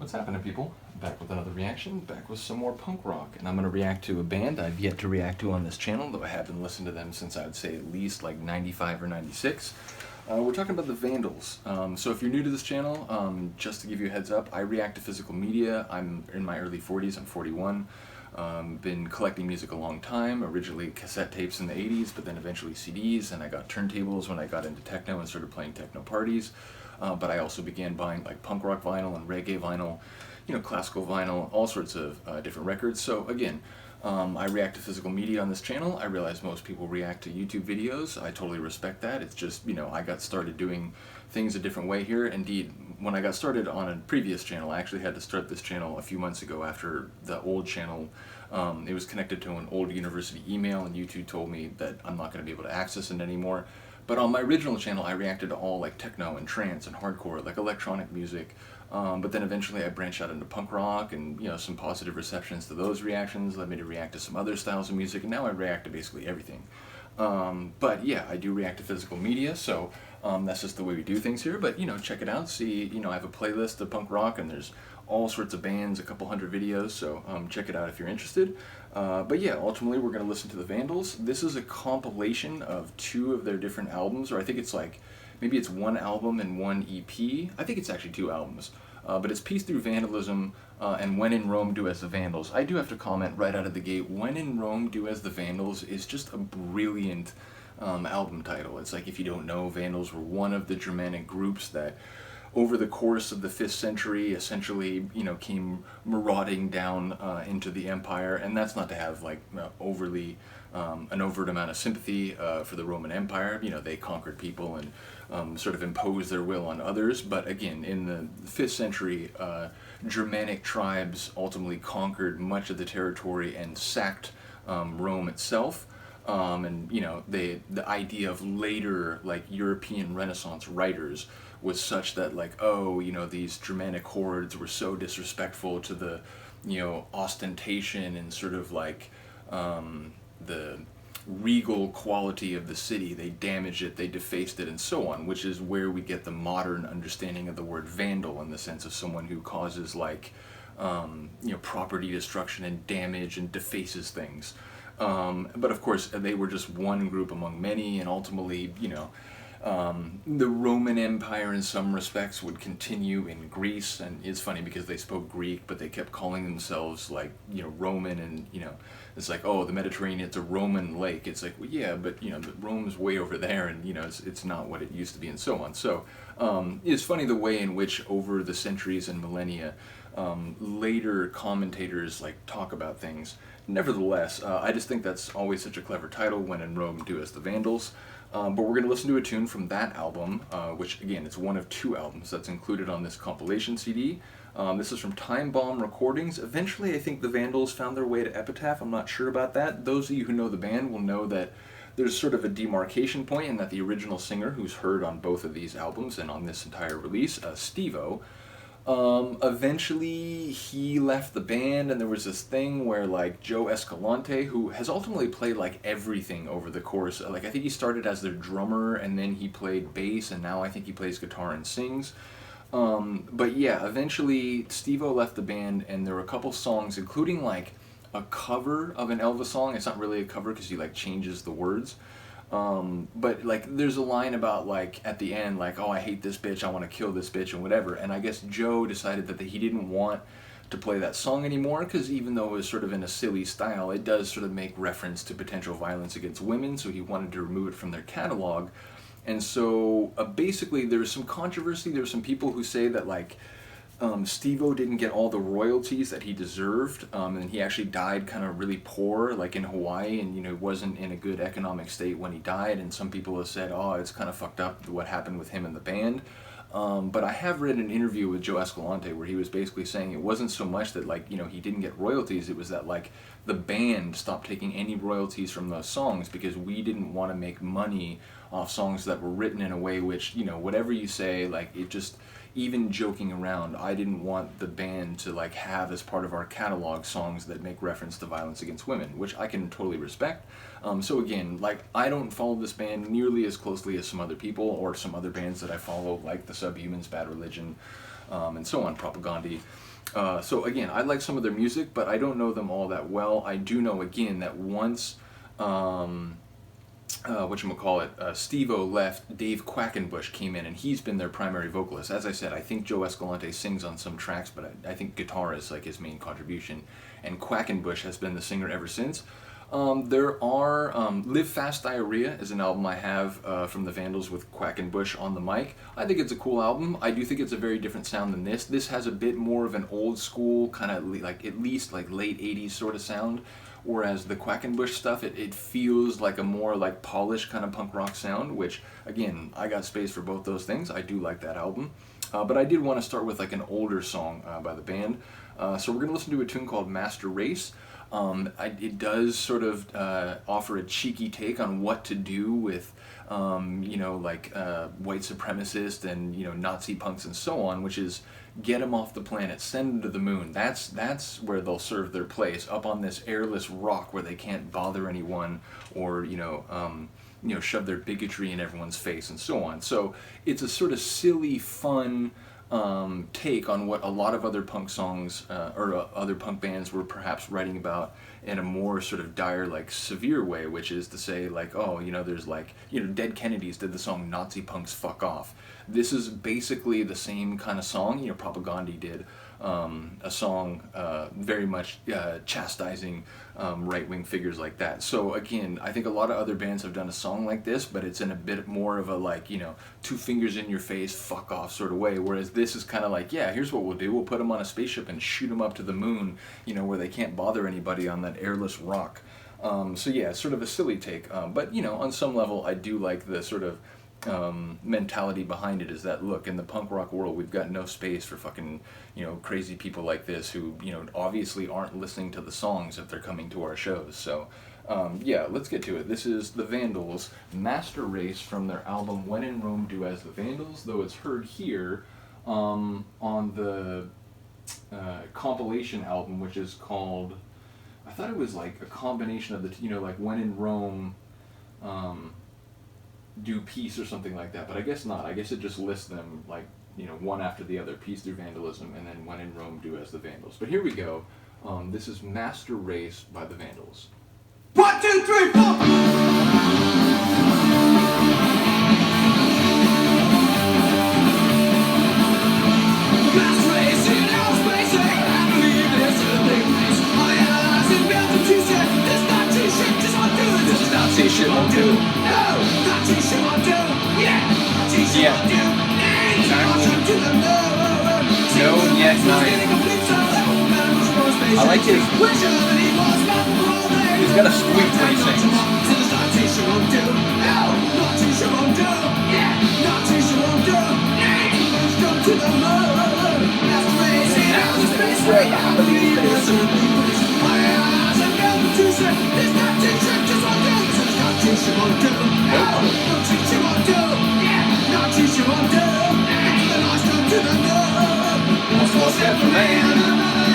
What's happening, people? Back with another reaction, back with some more punk rock, and I'm going to react to a band I've yet to react to on this channel, though I have been listening to them since I would say at least like 95 or 96. We're talking about the Vandals. So if you're new to this channel, just to give you a heads up, I react to physical media. I'm in my early 40s, I'm 41. Been collecting music a long time, originally cassette tapes in the 80s, but then eventually CDs, and I got turntables when I got into techno and started playing techno parties. But I also began buying like punk rock vinyl and reggae vinyl, classical vinyl, all sorts of different records. So again, I react to physical media on this channel. I realize most people react to YouTube videos. I totally respect that. It's just, I got started doing things a different way here. Indeed, when I got started on a previous channel, I actually had to start this channel a few months ago after the old channel. It was connected to an old university email, and YouTube told me that I'm not going to be able to access it anymore. But on my original channel, I reacted to all like techno and trance and hardcore, like electronic music. But then eventually I branched out into punk rock, and some positive receptions to those reactions led me to react to some other styles of music, and now I react to basically everything. But yeah, I do react to physical media, so that's just the way we do things here. But check it out. See, I have a playlist of punk rock, and there's all sorts of bands, a couple hundred videos, so check it out if you're interested. But yeah, ultimately we're going to listen to the Vandals. This is a compilation of 2 of their different albums, or I think it's like, maybe it's 1 album and 1 EP. I think it's actually 2 albums. But it's Peace Thru Vandalism and When in Rome, Do as the Vandals. I do have to comment right out of the gate, When in Rome, Do as the Vandals is just a brilliant album title. It's like, if you don't know, Vandals were one of the Germanic groups that over the course of the 5th century essentially came marauding down into the empire, and that's not to have like overly an overt amount of sympathy for the Roman Empire. They conquered people and sort of imposed their will on others, but again, in the 5th century, Germanic tribes ultimately conquered much of the territory and sacked Rome itself. And the idea of later like European Renaissance writers was such that like, oh, these Germanic hordes were so disrespectful to the ostentation and sort of like the regal quality of the city. They damaged it, they defaced it, and so on, which is where we get the modern understanding of the word vandal, in the sense of someone who causes like property destruction and damage and defaces things. But of course, they were just one group among many, and ultimately, the Roman Empire in some respects would continue in Greece, and it's funny because they spoke Greek, but they kept calling themselves like, Roman, and, it's like, oh, the Mediterranean, it's a Roman lake. It's like, well, yeah, but, Rome's way over there, and, it's not what it used to be, and so on. So, it's funny the way in which over the centuries and millennia, later commentators like talk about things. Nevertheless, I just think that's always such a clever title, When in Rome, Do as the Vandals. But we're going to listen to a tune from that album, which again, it's one of 2 albums that's included on this compilation CD. This is from Time Bomb Recordings. Eventually, I think the Vandals found their way to Epitaph. I'm not sure about that. Those of you who know the band will know that there's sort of a demarcation point, and that the original singer, who's heard on both of these albums and on this entire release, Steve-O, eventually he left the band, and there was this thing where like Joe Escalante, who has ultimately played like everything over the course, like I think he started as their drummer, and then he played bass, and now I think he plays guitar and sings. But yeah, eventually Steve-O left the band, and there were a couple songs, including like a cover of an Elvis song. It's not really a cover because he like changes the words. But like there's a line about like at the end like, oh, I hate this bitch, I want to kill this bitch, and whatever, and I guess Joe decided that he didn't want to play that song anymore, because even though it was sort of in a silly style, it does sort of make reference to potential violence against women, so he wanted to remove it from their catalog. And so basically there was some controversy. There were some people who say that like Steve-O didn't get all the royalties that he deserved, and he actually died kind of really poor, like in Hawaii, and he wasn't in a good economic state when he died. And some people have said, oh, it's kind of fucked up what happened with him and the band. But I have read an interview with Joe Escalante where he was basically saying it wasn't so much that like he didn't get royalties, it was that like the band stopped taking any royalties from those songs because we didn't want to make money off songs that were written in a way which, whatever you say, like it just, even joking around, I didn't want the band to like have as part of our catalog songs that make reference to violence against women, which I can totally respect. So again, like I don't follow this band nearly as closely as some other people or some other bands that I follow, like the Subhumans, Bad Religion, and so on, Propagandhi. So again, I like some of their music, but I don't know them all that well. I do know, again, that once, Steve-O left, Dave Quackenbush came in, and he's been their primary vocalist. As I said, I think Joe Escalante sings on some tracks, but I think guitar is like his main contribution, and Quackenbush has been the singer ever since. There are, Live Fast Diarrhea is an album I have from the Vandals with Quackenbush on the mic. I think it's a cool album. I do think it's a very different sound than this. This has a bit more of an old school, kind of like at least like late 80s sort of sound, whereas the Quackenbush stuff, it feels like a more like polished kind of punk rock sound, which, again, I got space for both those things. I do like that album. But I did want to start with like an older song by the band. So we're going to listen to a tune called Master Race. It does sort of offer a cheeky take on what to do with, white supremacists and, Nazi punks and so on, which is get them off the planet, send them to the moon. That's where they'll serve their place, up on this airless rock where they can't bother anyone or, shove their bigotry in everyone's face and so on. So it's a sort of silly, fun take on what a lot of other punk songs or other punk bands were perhaps writing about in a more sort of dire, like severe way, which is to say, like, oh, there's like, Dead Kennedys did the song Nazi Punks Fuck Off. This is basically the same kind of song. Propagandhi did a song very much chastising right-wing figures like that. So again, I think a lot of other bands have done a song like this, but it's in a bit more of a like, two fingers in your face, fuck off sort of way, whereas this is kind of like, yeah, here's what we'll do. We'll put them on a spaceship and shoot them up to the moon, where they can't bother anybody on that airless rock. So yeah, it's sort of a silly take, but on some level I do like the sort of mentality behind it, is that, look, in the punk rock world, we've got no space for fucking, crazy people like this who, obviously aren't listening to the songs if they're coming to our shows. So, yeah, let's get to it. This is the Vandals, Master Race, from their album When in Rome, Do As the Vandals, though it's heard here on the compilation album, which is called, I thought it was like a combination of the, like When in Rome, Do Peace or something like that, but I guess not. I guess it just lists them like, one after the other, Peace Thru Vandalism, and then When in Rome, Do As the Vandals. But here we go. This is Master Race by the Vandals. 1, 2, 3, 4! Master race in outer space, I believe this is a big place. All the analyzing built to Tuesday. This Nazi shit just won't do. This is Nazi shit won't do. No, Nazi shit won't do. Yeah, Nazi shit won't do. No, yet nine. I like his. He's got a squeak when he sings. One small step for man,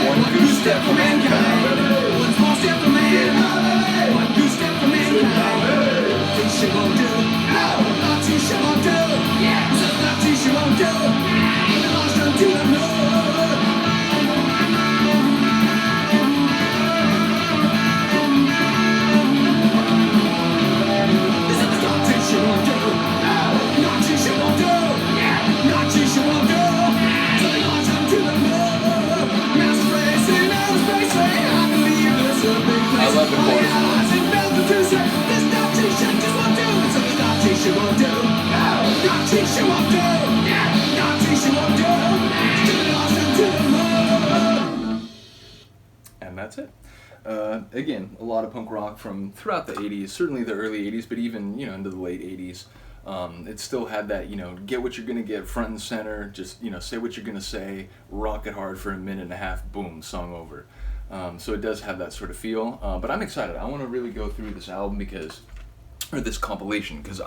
one good step for mankind. One small step for man, one good step for mankind. Nazi shit won't do. No, Nazi shit won't do. Yeah, Nazi shit won't do. The lost unto the Lord. This is Nazi shit won't do. No, Nazi shit won't do. Yeah, Nazi shit won't do. I love the chorus. And that's it. Again, a lot of punk rock from throughout the 80s, certainly the early 80s, but even, into the late 80s. It still had that, get what you're going to get front and center, just, say what you're going to say, rock it hard for a minute and a half, boom, song over. So it does have that sort of feel, but I'm excited. I want to really go through this album or this compilation, because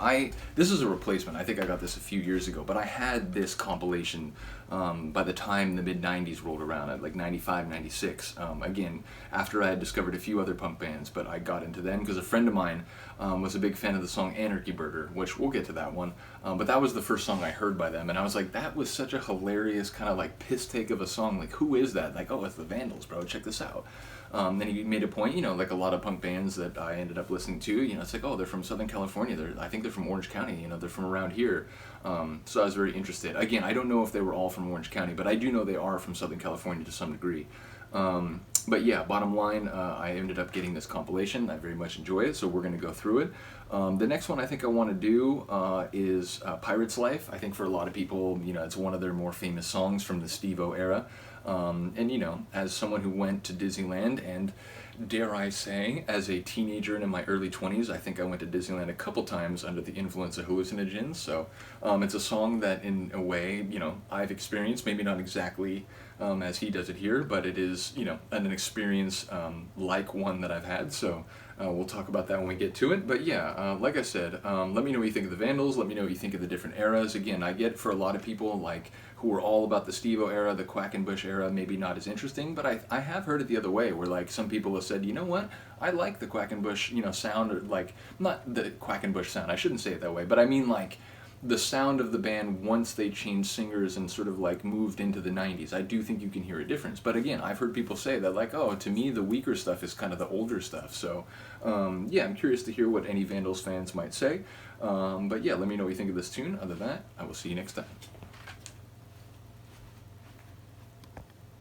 this is a replacement. I think I got this a few years ago, but I had this compilation by the time the mid-90s rolled around, at like 95, 96. Again, after I had discovered a few other punk bands, but I got into them because a friend of mine was a big fan of the song Anarchy Burger, which we'll get to that one. But that was the first song I heard by them, and I was like, that was such a hilarious kind of like piss take of a song. Like, who is that? Like, oh, it's the Vandals, bro. Check this out. Then he made a point, you know, like a lot of punk bands that I ended up listening to, you know, it's like, oh, they're from Southern California. I think they're from Orange County, you know, they're from around here. So I was very interested. Again, I don't know if they were all from Orange County, but I do know they are from Southern California to some degree. But yeah, bottom line, I ended up getting this compilation. I very much enjoy it, so we're going to go through it. The next one I think I want to do is Pirate's Life. I think for a lot of people, you know, it's one of their more famous songs from the Steve-O era. And you know, as someone who went to Disneyland, and dare I say, as a teenager and in my early 20s, I think I went to Disneyland a couple times under the influence of hallucinogens. So it's a song that in a way, you know, I've experienced, maybe not exactly as he does it here, but it is, you know, an experience like one that I've had. So we'll talk about that when we get to it. But yeah, like I said, let me know what you think of the Vandals. Let me know what you think of the different eras. Again, I get for a lot of people like who are all about the Steve-O era, the Quackenbush era, maybe not as interesting, but I have heard it the other way, where like some people have said, you know what, I like the Quackenbush, you know, sound, or like, not the Quackenbush sound, I shouldn't say it that way, but I mean like the sound of the band once they changed singers and sort of like moved into the 90s. I do think you can hear a difference, but again, I've heard people say that like, oh, to me the weaker stuff is kind of the older stuff. So yeah, I'm curious to hear what any Vandals fans might say, but yeah, let me know what you think of this tune. Other than that, I will see you next time.